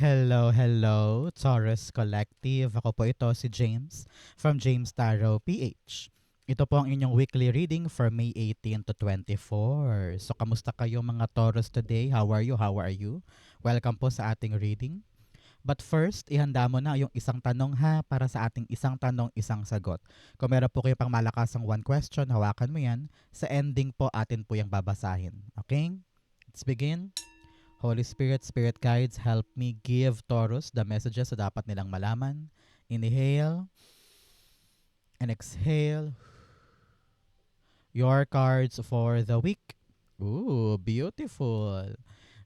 Hello, Taurus Collective. Ako po ito si James from James Tarot PH. Ito po ang inyong weekly reading for May 18 to 24. So, kamusta kayo mga Taurus today? How are you? How are you? Welcome po sa ating reading. But first, ihanda mo na yung isang tanong ha para sa ating isang tanong, isang sagot. Kung meron po kayo pang malakasang one question, hawakan mo yan. Sa ending po, atin po yung babasahin. Okay? Let's begin. Holy Spirit, Spirit Guides, help me give Taurus the messages na dapat nilang malaman. Inhale and exhale. Your cards for the week. Ooh, beautiful.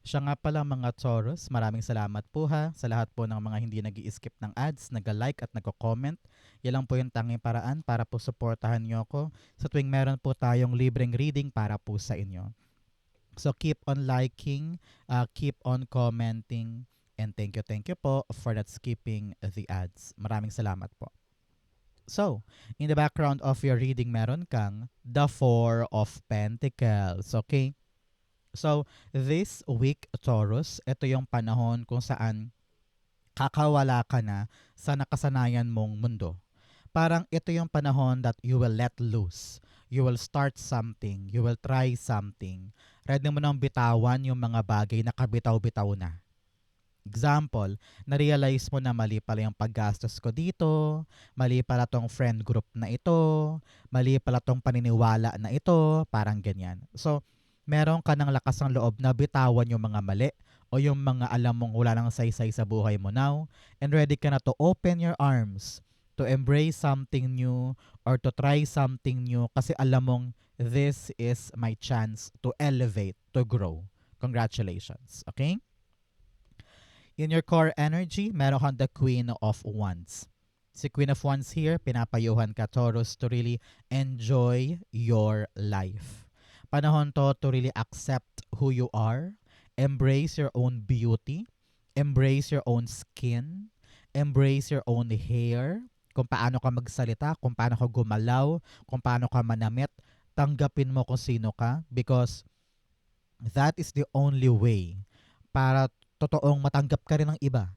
Siya nga pala mga Taurus, maraming salamat po ha sa lahat po ng mga hindi nag-i-skip ng ads, nag-like at nag-comment. Yan lang po yung tanging paraan para po supportahan nyo ako sa tuwing meron po tayong libreng reading para po sa inyo. So keep on liking, keep on commenting, and thank you po for not skipping the ads. Maraming salamat po. So, in the background of your reading, meron kang the Four of Pentacles. Okay? So, this week, Taurus, ito yung panahon kung saan kakawala ka na sa nakasanayan mong mundo. Parang ito yung panahon that you will let loose. You will start something. You will try something. Ready mo nang bitawan yung mga bagay na kabitaw-bitaw na. Example, na-realize mo na mali pala yung paggastos ko dito, mali pala tong friend group na ito, mali pala tong paniniwala na ito, parang ganyan. So, meron ka ng lakas ng loob na bitawan yung mga mali o yung mga alam mong wala nang saysay sa buhay mo now, and ready ka na to open your arms to embrace something new or to try something new kasi alam mong this is my chance to elevate, to grow. Congratulations. Okay? In your core energy, meron kang the Queen of Wands. Si Queen of Wands here, pinapayuhan ka, Taurus, to really enjoy your life. Panahon to really accept who you are, embrace your own beauty, embrace your own skin, embrace your own hair, kung paano ka magsalita, kung paano ka gumalaw, kung paano ka manamit, tanggapin mo kung sino ka because that is the only way para totoong matanggap ka rin ng iba.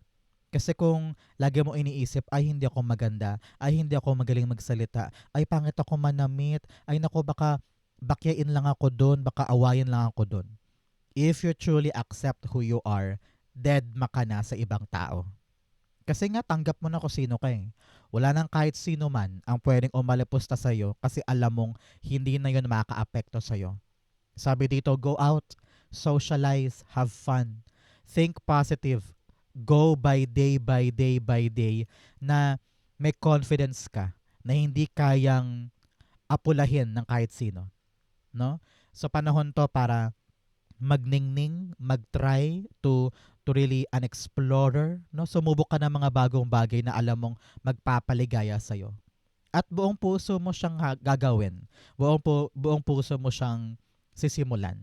Kasi kung lagi mo iniisip, ay hindi ako maganda, ay hindi ako magaling magsalita, ay pangit ako manamit, ay nako baka bakyain lang ako doon, baka awayin lang ako doon. If you truly accept who you are, dead maka na sa ibang tao. Kasi nga tanggap mo na kung sino ka eh. Wala nang kahit sino man ang pwedeng umalipusta sa'yo kasi alam mong hindi na yun makaka-apekto sa'yo. Sabi dito, go out, socialize, have fun, think positive, go by day by day by day na may confidence ka na hindi kayang apulahin ng kahit sino. No? So panahon to para magningning, mag-try to really an explorer, no? Sumubok ka ng mga bagong bagay na alam mong magpapaligaya sa iyo. At buong puso mo siyang gagawin. Buong puso mo siyang sisimulan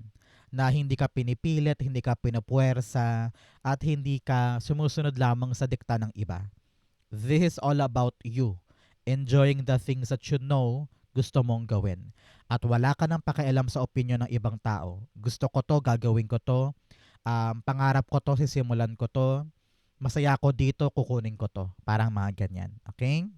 na hindi ka pinipilit, hindi ka pinupuwersa, at hindi ka sumusunod lamang sa dikta ng iba. This is all about you. Enjoying the things that you know gusto mong gawin. At wala ka nang pakialam sa opinion ng ibang tao. Gusto ko to, gagawin ko to. Pangarap ko to, sisimulan ko to. Masaya ko dito, kukunin ko to. Parang mga ganyan. Okay?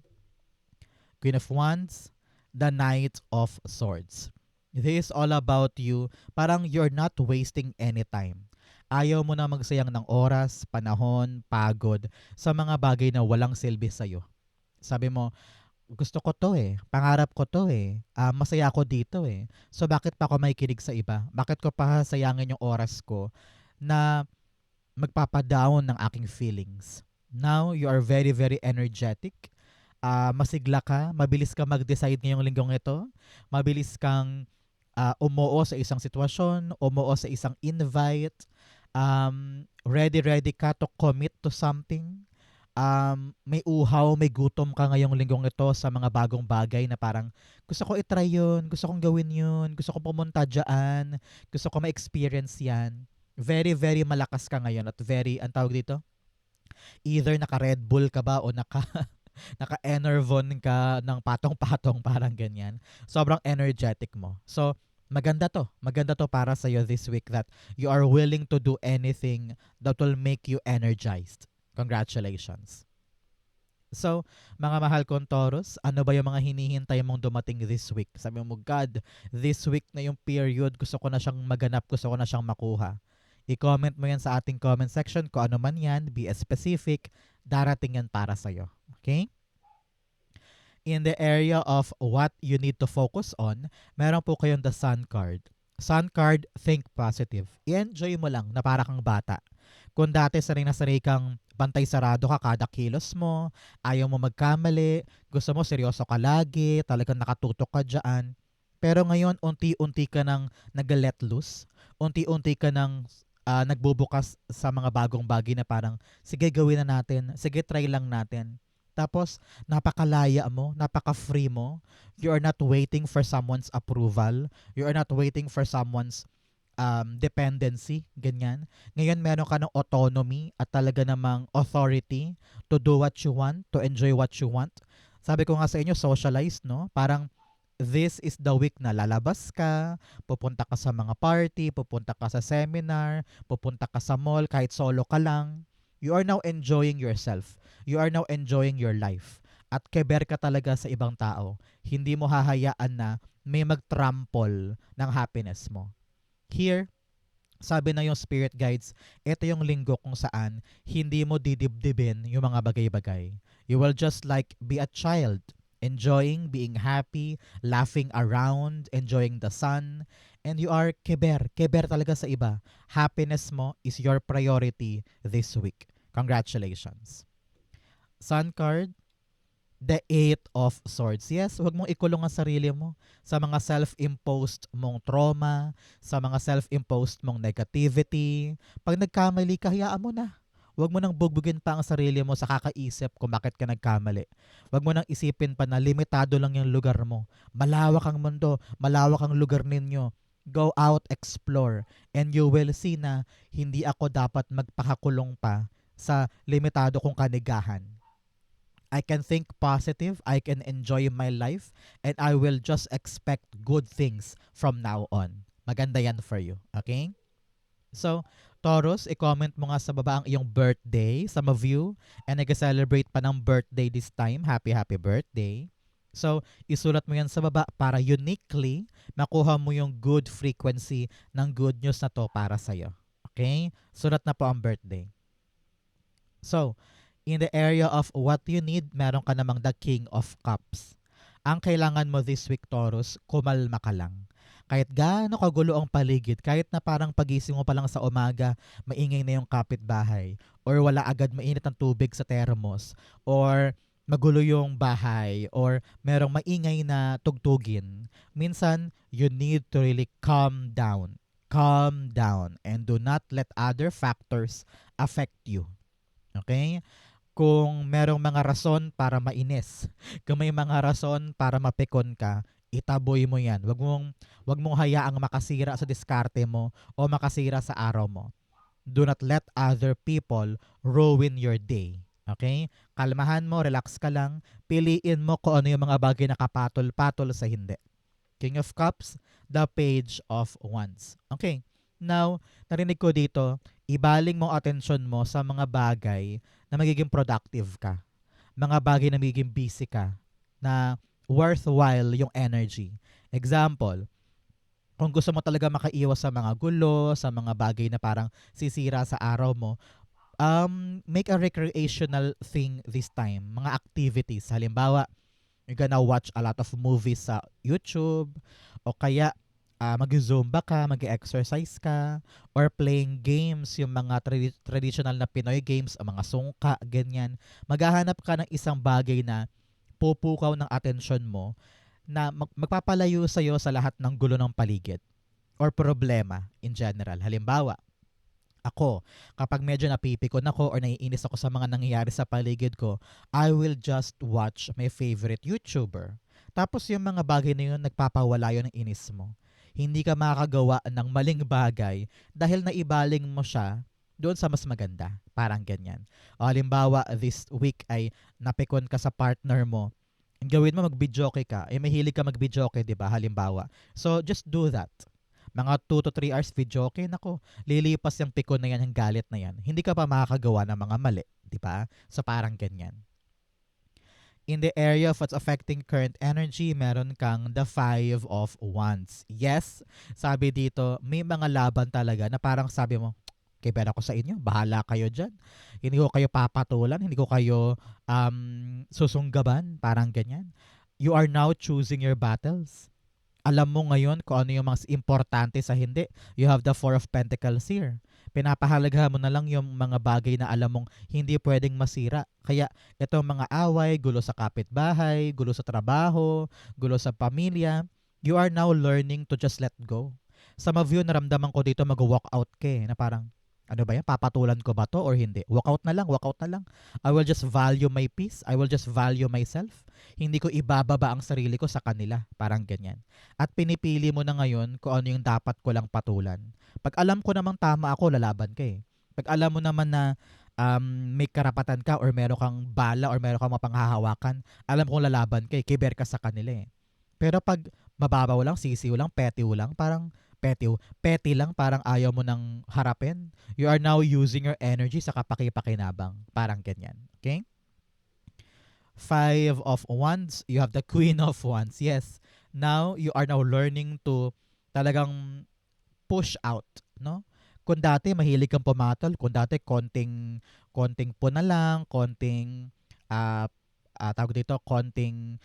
Queen of Wands, the Knight of Swords. This is all about you. Parang you're not wasting any time. Ayaw mo na magsayang ng oras, panahon, pagod sa mga bagay na walang silbi sa'yo. Sabi mo, gusto ko to eh. Pangarap ko to eh. Masaya ako dito eh. So bakit pa ako makikinig sa iba? Bakit ko pa sayangin yung oras ko na magpapadown ng aking feelings? Now, you are very, very energetic. Masigla ka. Mabilis ka mag-decide ngayong linggong ito. Mabilis kang umuo sa isang sitwasyon, umuo sa isang invite. Ready ka to commit to something. May uhaw, may gutom ka ngayong linggong ito sa mga bagong bagay na parang gusto ko itry yun, gusto kong gawin yun, gusto kong pumunta dyan, gusto ko ma-experience yan. Very, very malakas ka ngayon at very, ang tawag dito, either naka-Red Bull ka ba o naka-Enervon ka ng patong-patong, parang ganyan. Sobrang energetic mo. So, maganda to. Maganda to para sa'yo this week that you are willing to do anything that will make you energized. Congratulations. So, mga mahal kong Taurus, ano ba yung mga hinihintay mong dumating this week? Sabi mo, God, this week na yung period, gusto ko na siyang maganap, gusto ko na siyang makuha. I-comment mo yan sa ating comment section kung ano man yan, be specific, darating yan para sa'yo. Okay? In the area of what you need to focus on, meron po kayong the Sun card. Sun card, think positive. I-enjoy mo lang na para kang bata. Kung dati sanay na sanay kang bantay sarado ka kada kilos mo, ayaw mo magkamali, gusto mo seryoso ka lagi, talagang nakatutok ka dyan. Pero ngayon, unti-unti ka nang nag-let loose, unti-unti ka nang nagbubukas sa mga bagong bagay na parang, sige gawin na natin, sige try lang natin. Tapos, napakalaya mo, napaka-free mo. You are not waiting for someone's approval. You are not waiting for someone's dependency, ganyan. Ngayon, meron ka ng autonomy at talaga namang authority to do what you want, to enjoy what you want. Sabi ko nga sa inyo, socialize, no? Parang, this is the week na lalabas ka, pupunta ka sa mga party, pupunta ka sa seminar, pupunta ka sa mall, kahit solo ka lang. You are now enjoying yourself. You are now enjoying your life. At keber ka talaga sa ibang tao. Hindi mo hahayaan na may mag-trample ng happiness mo. Here, sabi na yung spirit guides, ito yung linggo kung saan hindi mo didibdibin yung mga bagay-bagay. You will just like be a child, enjoying, being happy, laughing around, enjoying the sun, and you are keber talaga sa iba. Happiness mo is your priority this week. Congratulations. Sun card, the Eight of Swords. Yes, huwag mong ikulong ang sarili mo sa mga self-imposed mong trauma, sa mga self-imposed mong negativity. Pag nagkamali ka, hayaan mo na. Huwag mo nang bugbugin pa ang sarili mo sa kakaisip kung bakit ka nagkamali. Huwag mo nang isipin pa na limitado lang yung lugar mo. Malawak ang mundo, malawak ang lugar ninyo. Go out, explore, and you will see na hindi ako dapat magpakakulong pa sa limitado kong kanigahan. I can think positive, I can enjoy my life, and I will just expect good things from now on. Maganda yan for you, okay? So, Taurus, i-comment mo nga sa baba ang iyong birthday, some of you, and nag-celebrate pa ng birthday this time. Happy, happy birthday. So, isulat mo yan sa baba para uniquely makuha mo yung good frequency ng good news na to para sa'yo. Okay? Sulat na po ang birthday. So, in the area of what you need, meron ka namang the King of Cups. Ang kailangan mo this week, Taurus, kumalma ka lang. Kahit gaano kagulo ang paligid, kahit na parang pagising mo pa lang sa umaga, maingay na yung kapitbahay, or wala agad mainit ang tubig sa thermos, or magulo yung bahay, or merong maingay na tugtugin. Minsan, you need to really calm down. Calm down and do not let other factors affect you. Okay? Kung merong mga rason para mainis, kung may mga rason para mapikon ka, itaboy mo yan. Wag mong hayaang makasira sa diskarte mo o makasira sa araw mo. Do not let other people ruin your day. Okay? Kalmahan mo, relax ka lang, piliin mo kung ano yung mga bagay na kapatol-patol sa hindi. King of Cups, the Page of Wands. Okay. Now, narinig ko dito, ibaling mo atensyon mo sa mga bagay na magiging productive ka. Mga bagay na magiging busy ka, na worthwhile yung energy. Example, kung gusto mo talaga makaiwas sa mga gulo, sa mga bagay na parang sisira sa araw mo, make a recreational thing this time. Mga activities. Halimbawa, you're gonna watch a lot of movies sa YouTube, o kaya mag-zumba ka, mag-exercise ka, or playing games, yung mga traditional na Pinoy games, ang mga sungka, ganyan. Maghahanap ka ng isang bagay na pupukaw ng atensyon mo na magpapalayo sa'yo sa lahat ng gulo ng paligid or problema in general. Halimbawa, ako, kapag medyo napipikon ako or naiinis ako sa mga nangyayari sa paligid ko, I will just watch my favorite YouTuber. Tapos yung mga bagay na yun, nagpapawala yun ng inis mo. Hindi ka makakagawa ng maling bagay dahil naibaling mo siya doon sa mas maganda. Parang ganyan. O halimbawa, this week ay napikon ka sa partner mo. Ang gawin mo, mag-videoke ka. Mahilig ka mag-videoke, di ba? Halimbawa. So, just do that. Mga 2 to 3 hours video, okay, nako, lilipas yung pikon na yan, yung galit na yan. Hindi ka pa makakagawa ng mga mali, di ba? So parang ganyan. In the area of what's affecting current energy, meron kang the Five of Wands. Yes, sabi dito, may mga laban talaga na parang sabi mo, kaya ko sa inyo, bahala kayo dyan. Hindi ko kayo papatulan, hindi ko kayo susunggaban, parang ganyan. You are now choosing your battles. Alam mo ngayon kung ano yung mga importante sa hindi. You have the Four of Pentacles here. Pinapahalagahan mo na lang yung mga bagay na alam mong hindi pwedeng masira. Kaya itong mga away, gulo sa kapitbahay, gulo sa trabaho, gulo sa pamilya, you are now learning to just let go. Some of you, naramdaman ko dito mag-walk out ka na parang, ano ba yan? Papatulan ko ba to or hindi? Walk out na lang, walk out na lang. I will just value my peace. I will just value myself. Hindi ko ibababa ang sarili ko sa kanila. Parang ganyan. At pinipili mo na ngayon kung ano yung dapat ko lang patulan. Pag alam ko namang tama ako, lalaban ka eh. Pag alam mo naman na may karapatan ka or meron kang bala or meron kang mapanghahawakan, alam kong lalaban ka eh. Kiber ka sa kanila eh. Pero pag mababaw lang, sisiw lang, petiw lang, parang petty lang, parang ayaw mo nang harapin. You are now using your energy sa kapaki-pakinabang. Parang ganyan. Okay? Five of Wands, you have the Queen of Wands. Yes. Now, you are now learning to talagang push out, no? Kung dati mahilig kang pumatol, kung dati konting puna lang, konting tawag dito, konting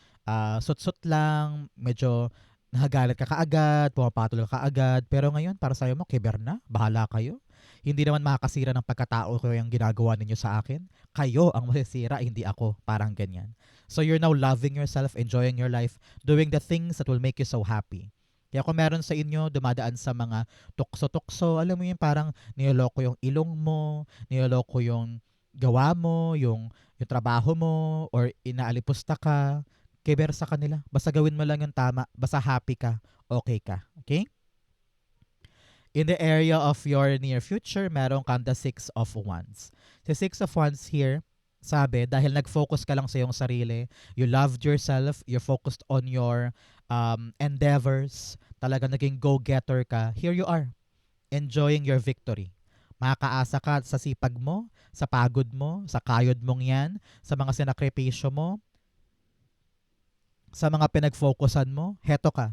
sut-sut lang, medyo nagagalit ka kaagad, pumapatol ka kaagad, pero ngayon para sa'yo mo, kiber na, bahala kayo. Hindi naman makakasira ng pagkatao ko yung ginagawa ninyo sa akin. Kayo ang masisira, hindi ako. Parang ganyan. So you're now loving yourself, enjoying your life, doing the things that will make you so happy. Kaya kung meron sa inyo, dumadaan sa mga tukso-tukso, alam mo yun, parang niloloko yung ilong mo, niloloko yung gawa mo, yung trabaho mo, or inaalipusta ka, kiber sa kanila. Basta gawin mo lang yung tama, basta happy ka, okay ka. Okay? In the area of your near future, meron kang the Six of Wands. The Six of Wands here, sabi, dahil nag-focus ka lang sa iyong sarili, you loved yourself, you're focused on your endeavors, talaga naging go-getter ka, here you are, enjoying your victory. Makakaasa ka sa sipag mo, sa pagod mo, sa kayod mong yan, sa mga sinakripisyo mo, sa mga pinag-focusan mo, heto ka.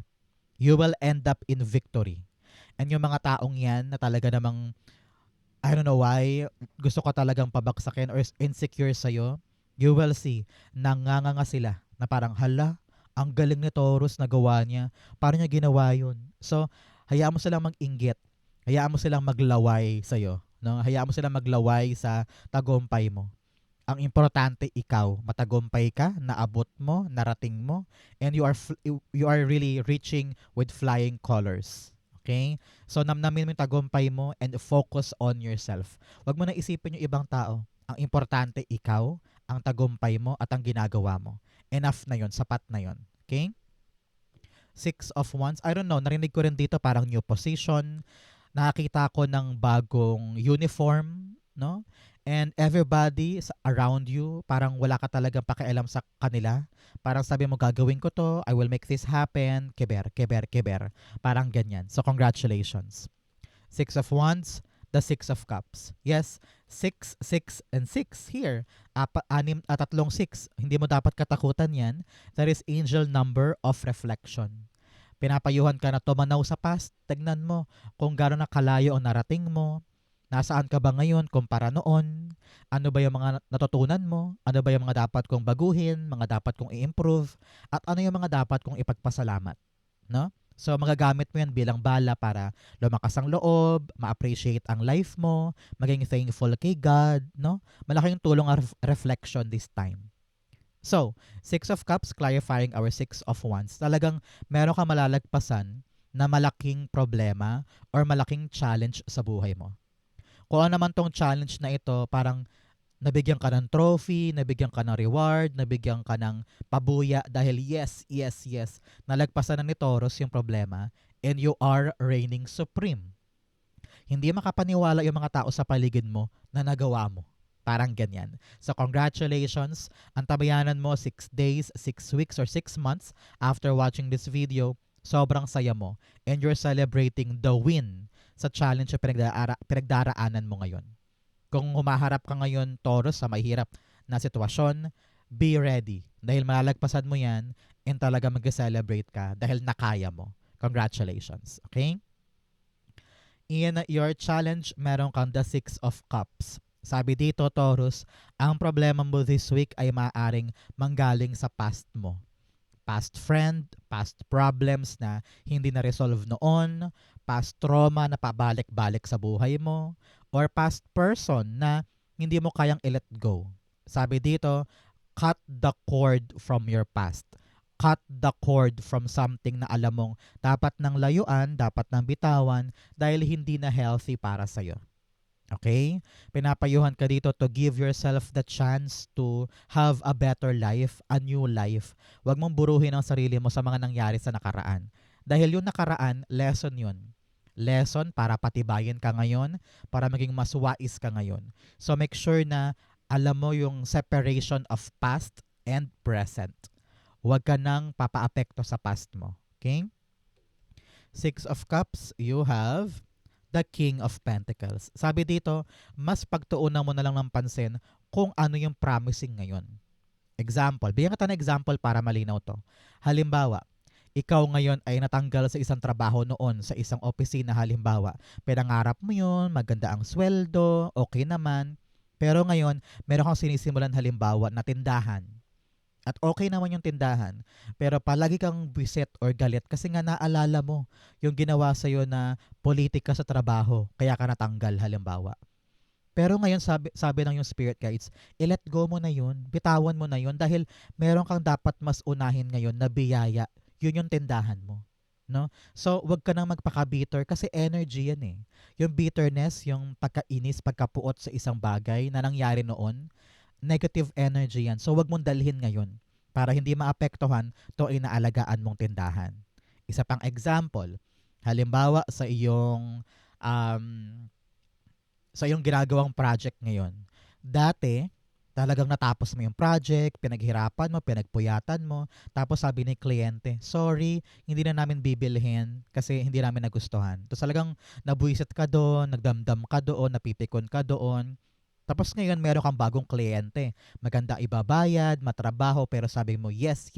You will end up in victory. And yung mga taong yan na talaga namang, I don't know why, gusto ka talagang pabaksakin or insecure sa'yo, you will see, nanganganga sila na parang, hala, ang galing ni Taurus na gawa niya. Paano niya ginawa yun? So, hayaan mo silang mag-inggit. Hayaan mo silang maglaway sa'yo. No? Hayaan mo silang maglaway sa tagumpay mo. Ang importante, ikaw, matagumpay ka, naabot mo, narating mo, and you are really reaching with flying colors. Okay? So, namnamin mo yung tagumpay mo and focus on yourself. Huwag mo na isipin yung ibang tao. Ang importante, ikaw, ang tagumpay mo at ang ginagawa mo. Enough na yon, sapat na yon. Okay? Six of Wands. I don't know, narinig ko rin dito parang new position. Nakakita ko ng bagong uniform, no? And everybody around you, parang wala ka talagang pakialam sa kanila. Parang sabi mo, gagawin ko to, I will make this happen, keber, keber, keber. Parang ganyan. So congratulations. Six of Wands, the Six of Cups. Yes, 6, 6, and 6 here. Tatlong 6. Hindi mo dapat katakutan yan. That is angel number of reflection. Pinapayuhan ka na tumanaw sa past. Tignan mo kung gano'n na kalayo ang narating mo. Nasaan ka ba ngayon kumpara noon? Ano ba yung mga natutunan mo? Ano ba yung mga dapat kong baguhin? Mga dapat kong i-improve? At ano yung mga dapat kong ipagpasalamat? No? So, magagamit mo yan bilang bala para lumakas ang loob, ma-appreciate ang life mo, maging thankful kay God, no? Malaking tulong ang reflection this time. So, Six of Cups, clarifying our Six of Wands. Talagang meron ka malalagpasan na malaking problema or malaking challenge sa buhay mo. Kung ano naman tong challenge na ito, parang nabigyan ka ng trophy, nabigyan ka ng reward, nabigyan ka ng pabuya dahil yes, yes, yes, nalagpasan na ni Taurus yung problema and you are reigning supreme. Hindi makapaniwala yung mga tao sa paligid mo na nagawa mo. Parang ganyan. So congratulations. Antabayanan mo 6 days, 6 weeks, or 6 months after watching this video. sobrang saya mo, and you're celebrating the win sa challenge na pinagdaraanan mo ngayon. Kung humaharap ka ngayon, Taurus, sa mahirap na sitwasyon, be ready. Dahil malalagpasan mo yan and talaga mag-celebrate ka dahil nakaya mo. Congratulations. Okay? In your challenge, meron kang the Six of Cups. Sabi dito, Taurus, ang problema mo this week ay maaaring manggaling sa past mo. Past friend, past problems na hindi na-resolve noon, past trauma na pabalik-balik sa buhay mo, or past person na hindi mo kayang i-let go. Sabi dito, cut the cord from your past. Cut the cord from something na alam mong dapat nang layuan, dapat nang bitawan dahil hindi na healthy para sa'yo. Okay? Pinapayuhan ka dito to give yourself the chance to have a better life, a new life. Huwag mong buruhin ang sarili mo sa mga nangyari sa nakaraan. Dahil yung nakaraan, lesson yun. Lesson para patibayin ka ngayon, para maging mas wais ka ngayon. So make sure na alam mo yung separation of past and present. Huwag ka nang papaapekto sa past mo. Okay? Six of Cups, you have the King of Pentacles. Sabi dito, mas pagtuunan mo na lang ng pansin kung ano yung promising ngayon. Example, bigyan kita ng example para malinaw to. Halimbawa, ikaw ngayon ay natanggal sa isang trabaho noon sa isang opisina halimbawa. Pinangarap mo yun, maganda ang sweldo, okay naman. Pero ngayon, meron kang sinisimulan halimbawa na tindahan. At okay naman yung tindahan. Pero palagi kang buwiset or galit kasi nga naalala mo yung ginawa sa'yo na politika sa trabaho. Kaya ka natanggal halimbawa. Pero ngayon sabi ng yung spirit guides, i-let go mo na yun. Bitawan mo na yun dahil meron kang dapat mas unahin ngayon na biyaya. Yun yung tindahan mo. No? So, wag ka nang magpaka-bitter kasi energy yan eh. Yung bitterness, yung pagkainis, pagkapuot sa isang bagay na nangyari noon, negative energy yan. So, wag mong dalhin ngayon para hindi maapektuhan to inaalagaan mong tindahan. Isa pang example, halimbawa sa iyong ginagawang project ngayon. Dati, talagang natapos mo yung project, pinaghirapan mo, pinagpuyatan mo, tapos sabi ni kliyente, sorry, hindi na namin bibilhin kasi hindi namin nagustuhan. Tapos talagang nabuisit ka doon, nagdamdam ka doon, napipikon ka doon. Tapos ngayon meron kang bagong kliyente. Maganda ibabayad, matrabaho, pero sabi mo, yes,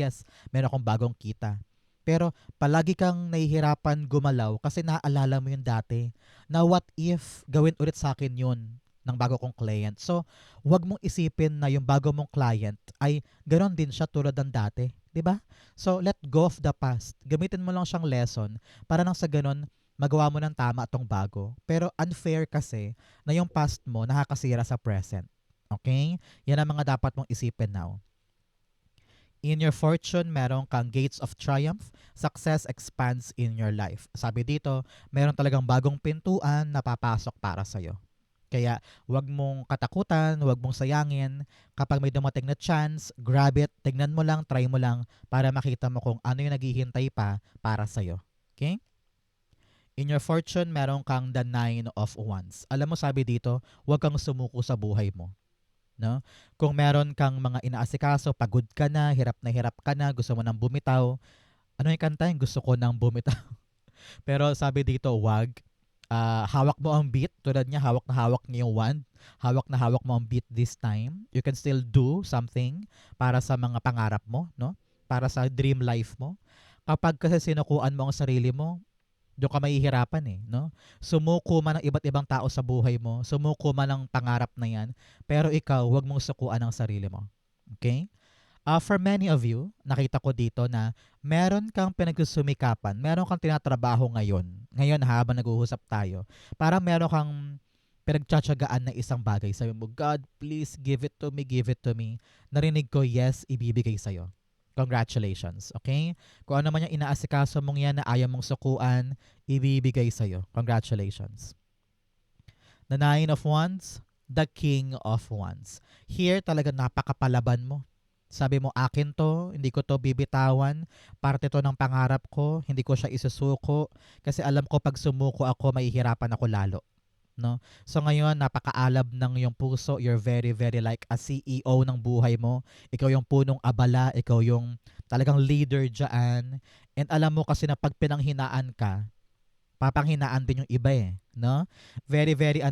meron kang bagong kita. Pero palagi kang nahihirapan gumalaw kasi naalala mo yung dati na what if gawin ulit sa akin yun ng bago kong client. So, wag mong isipin na yung bago mong client ay ganoon din siya tulad ng dati. 'Di ba? So, let go of the past. Gamitin mo lang siyang lesson para nang sa ganon magawa mo ng tama atong bago. Pero unfair kasi na yung past mo nakakasira sa present. Okay? Yan ang mga dapat mong isipin now. In your fortune, meron kang gates of triumph. Success expands in your life. Sabi dito, meron talagang bagong pintuan na papasok para sa'yo. Kaya wag mong katakutan, wag mong sayangin. Kapag may dumating na chance, grab it, tignan mo lang, try mo lang para makita mo kung ano yung naghihintay pa para sa'yo. Okay? In your fortune, meron kang the 9 of Wands. Alam mo, sabi dito, huwag kang sumuko sa buhay mo. No? Kung meron kang mga inaasikaso, pagod ka na hirap ka na, gusto mo nang bumitaw. Ano yung kanta yung gusto ko nang bumitaw? Pero sabi dito, wag. Hawak mo ang beat. Tulad niya, hawak niya yung wand. Hawak na hawak mo ang beat this time. You can still do something para sa mga pangarap mo, no? Para sa dream life mo. Kapag kasi sinukuan mo ang sarili mo, doon ka mahihirapan eh, no? Sumuko man ng iba't ibang tao sa buhay mo, sumuko man ng pangarap na yan, pero ikaw, huwag mong sukuan ang sarili mo. Okay? For many of you, nakita ko dito na meron kang pinagsusumikapan, meron kang tinatrabaho ngayon habang nag-uusap tayo, parang meron kang pinagtsatsagaan na isang bagay. Sabi mo, God, please give it to me. Narinig ko, yes, ibibigay sa'yo. Congratulations, okay? Kung ano man yung inaasikaso mong yan na ayaw mong sukuan, ibibigay sa'yo. Congratulations. The 9 of Wands, the King of Wands. Here, talaga napakapalaban mo. Sabi mo, akin to, hindi ko to bibitawan, parte to ng pangarap ko, hindi ko siya isusuko, kasi alam ko pag sumuko ako, mahihirapan ako lalo. no? So ngayon, napakaalab ng yung puso. You're very, very like a CEO ng buhay mo. Ikaw yung punong abala. Ikaw yung talagang leader dyan. And alam mo kasi na pag pinanghinaan ka, papanghinaan din yung iba eh, no? Very, very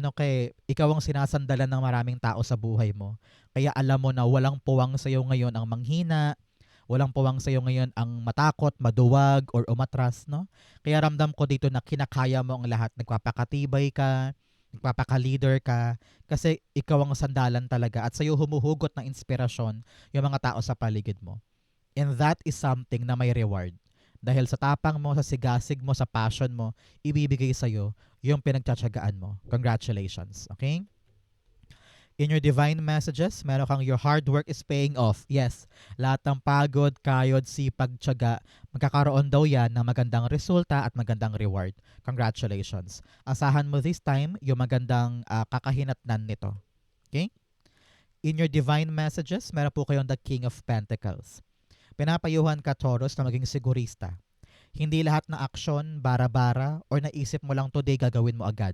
ikaw ang sinasandalan ng maraming tao sa buhay mo. Kaya alam mo na walang puwang sa'yo ngayon ang manghina, walang puwang sa'yo ngayon ang matakot, maduwag, or umatras, no? Kaya ramdam ko dito na kinakaya mo ang lahat. Nagpapakatibay ka, nagpapaka-leader ka, kasi ikaw ang sandalan talaga at sa'yo humuhugot ng inspirasyon yung mga tao sa paligid mo. And that is something na may reward. Dahil sa tapang mo, sa sigasig mo, sa passion mo, ibibigay sa'yo yung pinagtsatsagaan mo. Congratulations. Okay? In your divine messages, meron kang your hard work is paying off. Yes, lahat ng pagod, kayod, sipag, tiyaga, magkakaroon daw yan ng magandang resulta at magandang reward. Congratulations. Asahan mo this time yung magandang kakahinatnan nito. Okay? In your divine messages, meron po kayong the King of Pentacles. Pinapayuhan ka, Taurus, na maging sigurista. Hindi lahat na aksyon, bara-bara, or naisip mo lang today gagawin mo agad.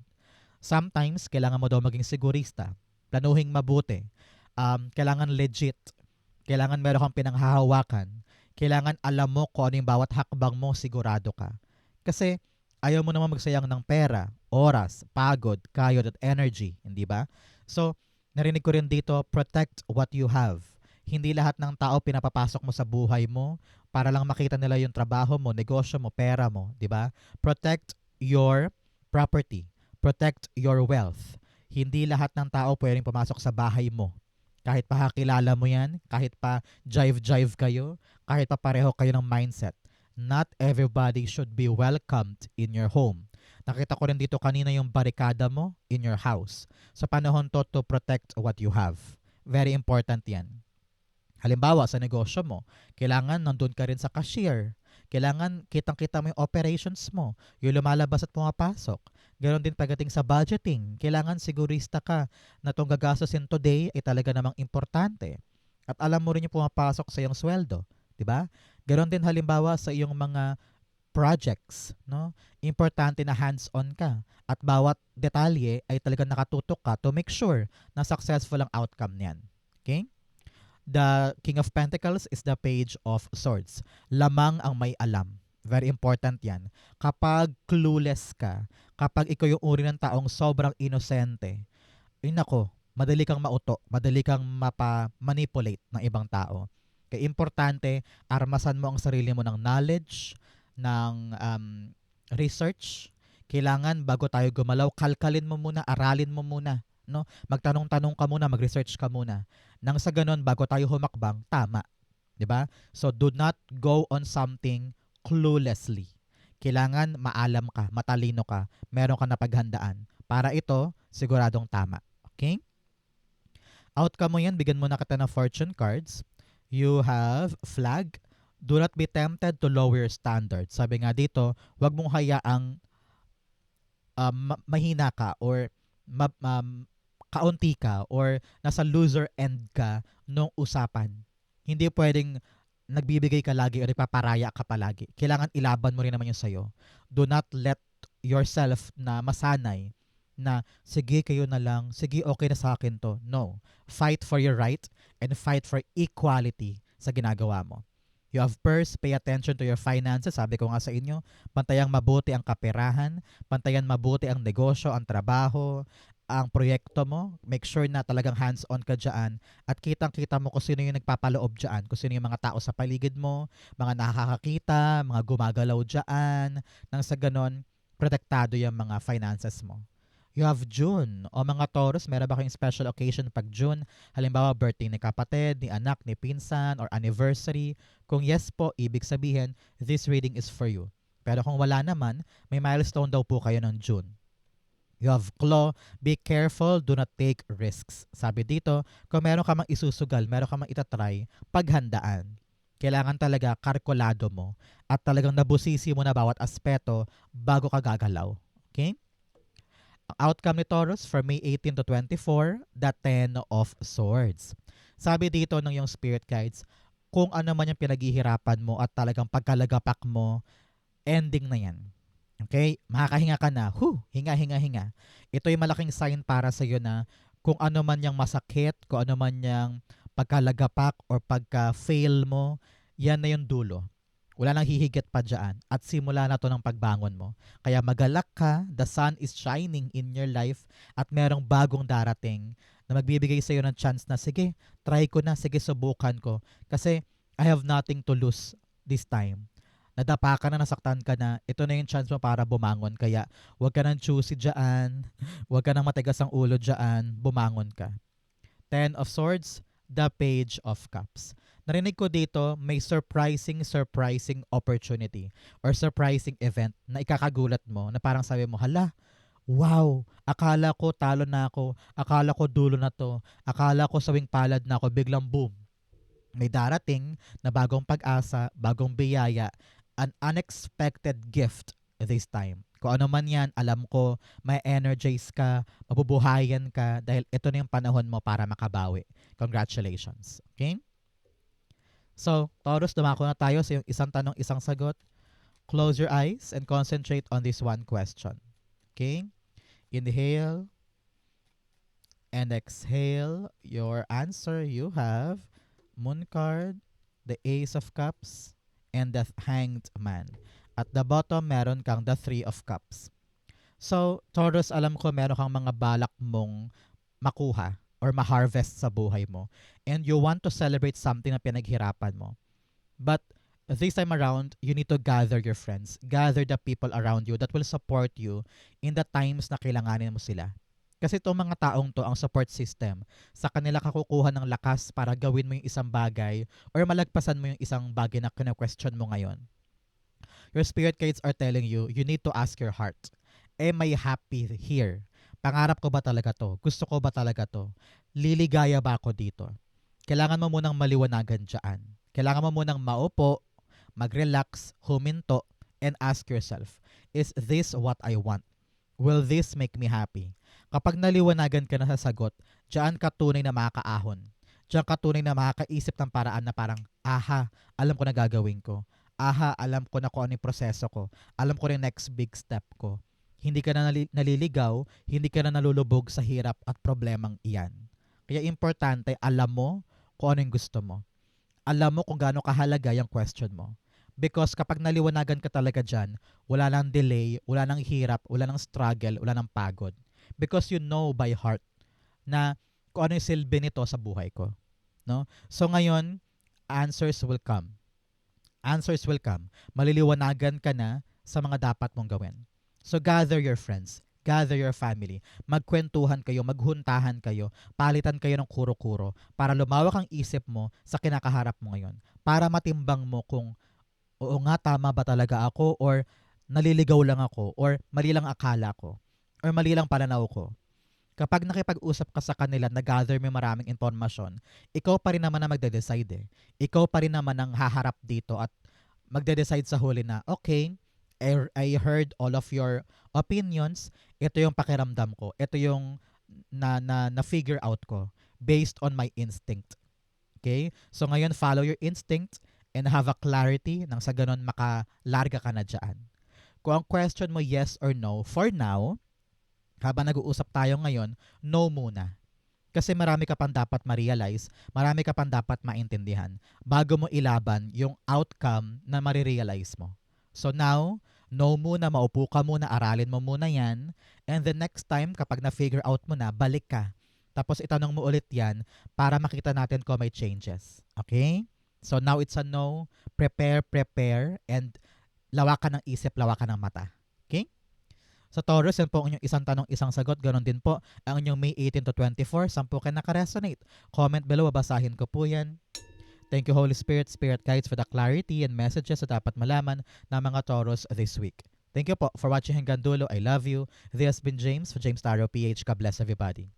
Sometimes, kailangan mo daw maging sigurista. Planuhing mabuti. Kailangan legit. Kailangan meron kang pinanghahawakan. Kailangan alam mo kung ano yung bawat hakbang mo, sigurado ka. Kasi ayaw mo naman magsayang ng pera, oras, pagod, kayod at energy. Hindi ba? So, narinig ko rin dito, protect what you have. Hindi lahat ng tao pinapapasok mo sa buhay mo para lang makita nila yung trabaho mo, negosyo mo, pera mo, di ba? Protect your property. Protect your wealth. Hindi lahat ng tao pwedeng pumasok sa bahay mo. Kahit pa kakilala mo yan, kahit pa jive-jive kayo, kahit pa pareho kayo ng mindset. Not everybody should be welcomed in your home. Nakita ko rin dito kanina yung barikada mo in your house. Sa panahon to protect what you have. Very important yan. Halimbawa, sa negosyo mo, kailangan nandun ka rin sa cashier. Kailangan kitang-kita mo yung operations mo, yung lumalabas at pumapasok. Ganon din pagdating sa budgeting. Kailangan sigurista ka na itong gagastosin today ay talaga namang importante. At alam mo rin yung pumapasok sa iyong sweldo. Diba? Ganon din halimbawa sa iyong mga projects. No? Importante na hands-on ka. At bawat detalye ay talaga nakatutok ka to make sure na successful ang outcome niyan. Okay? The King of Pentacles is the Page of Swords. Lamang ang may alam. Very important yan. Kapag clueless ka, kapag ikaw yung uri ng taong sobrang inosente, ay nako, madali kang mauto, madali kang mapa-manipulate ng ibang tao. Kaya importante, armasan mo ang sarili mo ng knowledge, ng research. Kailangan bago tayo gumalaw, kalkalin mo muna, aralin mo muna. No? Magtanong-tanong ka muna, mag-research ka muna. Nang sa ganun, bago tayo humakbang, tama. 'Di ba? So, do not go on something cluelessly. Kailangan maalam ka, matalino ka, meron ka na paghandaan. Para ito, siguradong tama. Okay? Outcome mo yan, bigyan mo na kita ng fortune cards. You have flag. Do not be tempted to lower your standards. Sabi nga dito, huwag mong hayaang mahina ka or kaunti ka or nasa loser end ka nung usapan. Hindi pwedeng nagbibigay ka lagi o nagpaparaya ka palagi. Kailangan ilaban mo rin naman yung sayo. Do not let yourself na masanay na sige kayo na lang, sige okay na sa akin to. No. Fight for your right and fight for equality sa ginagawa mo. You have first, pay attention to your finances. Sabi ko nga sa inyo, pantayang mabuti ang kaperahan, pantayan mabuti ang negosyo, ang trabaho, ang proyekto mo. Make sure na talagang hands-on ka dyan at kitang-kita mo kung sino yung nagpapaloob dyan, kung sino yung mga tao sa paligid mo, mga nakakakita, mga gumagalaw dyan. Nang sa ganon, protektado yung mga finances mo. You have June. O mga Taurus, meron ba kayong special occasion pag June? Halimbawa, birthday ni kapatid, ni anak, ni pinsan, or anniversary. Kung yes po, ibig sabihin, this reading is for you. Pero kung wala naman, may milestone daw po kayo ng June. You have claw, be careful, do not take risks. Sabi dito, kung meron ka mang isusugal, meron ka mang itatry, paghandaan. Kailangan talaga kalkulado mo at talagang nabusisi mo na bawat aspeto bago ka gagalaw. Okay? Ang outcome ni Taurus for May 18 to 24, the Ten of Swords. Sabi dito ng yung spirit guides, kung ano man yung pinaghihirapan mo at talagang pagkalagapak mo, ending na yan. Okay? Makakahinga ka na. Hinga, hinga, hinga. Ito yung malaking sign para sa iyo na kung ano man yung masakit, kung ano man yung pagkalagapak or pagka-fail mo, yan na yung dulo. Wala nang hihigit pa dyan. At simula na to ng pagbangon mo. Kaya magalak ka, the sun is shining in your life at merong bagong darating na magbibigay sa iyo ng chance na, sige, try ko na, sige, subukan ko. Kasi I have nothing to lose this time. Nadapa ka na, nasaktan ka na, ito na yung chance mo para bumangon. Kaya huwag ka nang choosy dyan, huwag ka nang matigas ang ulo dyan, bumangon ka. Ten of Swords, the Page of Cups. Narinig ko dito, may surprising opportunity or surprising event na ikakagulat mo na parang sabi mo, hala, wow, akala ko talo na ako, akala ko dulo na to, akala ko sawing palad na ako, biglang boom. May darating na bagong pag-asa, bagong biyaya, an unexpected gift this time. Kung ano man yan, alam ko, may energize ka, mabubuhayan ka dahil ito na yung panahon mo para makabawi. Congratulations. Okay? So, Taurus, dumako na tayo sa yung isang tanong, isang sagot. Close your eyes and concentrate on this one question. Okay? Inhale and exhale. Your answer, you have Moon card, the Ace of Cups, and the Hanged Man. At the bottom, meron kang the Three of Cups. So, Taurus, alam ko meron kang mga balak mong makuha or ma-harvest sa buhay mo. And you want to celebrate something na pinaghirapan mo. But this time around, you need to gather your friends. Gather the people around you that will support you in the times na kailanganin mo sila. Kasi itong mga taong to, ang support system, sa kanila ka kukuha ng lakas para gawin mo yung isang bagay or malagpasan mo yung isang bagay na kina-question mo ngayon. Your spirit guides are telling you, you need to ask your heart, am I happy here? Pangarap ko ba talaga to? Gusto ko ba talaga to? Liligaya ba ako dito? Kailangan mo munang maliwanagan dyan. Kailangan mo munang maupo, mag-relax, huminto, and ask yourself, is this what I want? Will this make me happy? Kapag naliwanagan ka na sa sagot, diyan ka tunay na makakaahon. Diyan ka tunay na makakaisip ng paraan na parang, aha, alam ko na gagawin ko. Aha, alam ko na kung ano yung proseso ko. Alam ko na yung next big step ko. Hindi ka na naliligaw, hindi ka na nalulubog sa hirap at problemang iyan. Kaya importante, alam mo kung ano yung gusto mo. Alam mo kung gaano kahalaga yung question mo. Because kapag naliwanagan ka talaga dyan, wala nang delay, wala nang hirap, wala nang struggle, wala nang pagod. Because you know by heart na kung ano yung silbi nito sa buhay ko. No? So ngayon, answers will come. Answers will come. Maliliwanagan ka na sa mga dapat mong gawin. So gather your friends, gather your family, magkwentuhan kayo, maghuntahan kayo, palitan kayo ng kuro-kuro para lumawak ang isip mo sa kinakaharap mo ngayon. Para matimbang mo kung oo nga, tama ba talaga ako or naliligaw lang ako or mali lang akala ko or mali lang pananaw ko. Kapag nakipag-usap ka sa kanila, nag-gather mo maraming informasyon, ikaw pa rin naman ang magde-decide eh. Ikaw pa rin naman ang haharap dito at magde-decide sa huli na, okay, I heard all of your opinions, ito yung pakiramdam ko, ito yung na-figure out ko based on my instinct. Okay? So ngayon, follow your instinct and have a clarity nang sa ganon makalarga ka na dyan. Kung ang question mo yes or no, for now, habang nag-uusap tayo ngayon, no muna. Kasi marami ka pang dapat ma-realize, marami ka pang dapat maintindihan bago mo ilaban yung outcome na marirealize mo. So now, no muna, maupo ka muna, aralin mo muna yan, and the next time, kapag na-figure out mo na, balik ka. Tapos itanong mo ulit yan para makita natin kung may changes. Okay? So now it's a no, prepare, and lawakan ng isip, lawakan ng mata. Okay? Sa Taurus, yan po ang inyong isang tanong, isang sagot. Ganon din po ang inyong May 18 to 24. 10 kayo nakaresonate. Comment below, babasahin ko po yan. Thank you, Holy Spirit, Spirit Guides, for the clarity and messages na dapat malaman ng mga Taurus this week. Thank you po for watching hanggang dulo. I love you. This has been James for James Tarot PH. God bless everybody.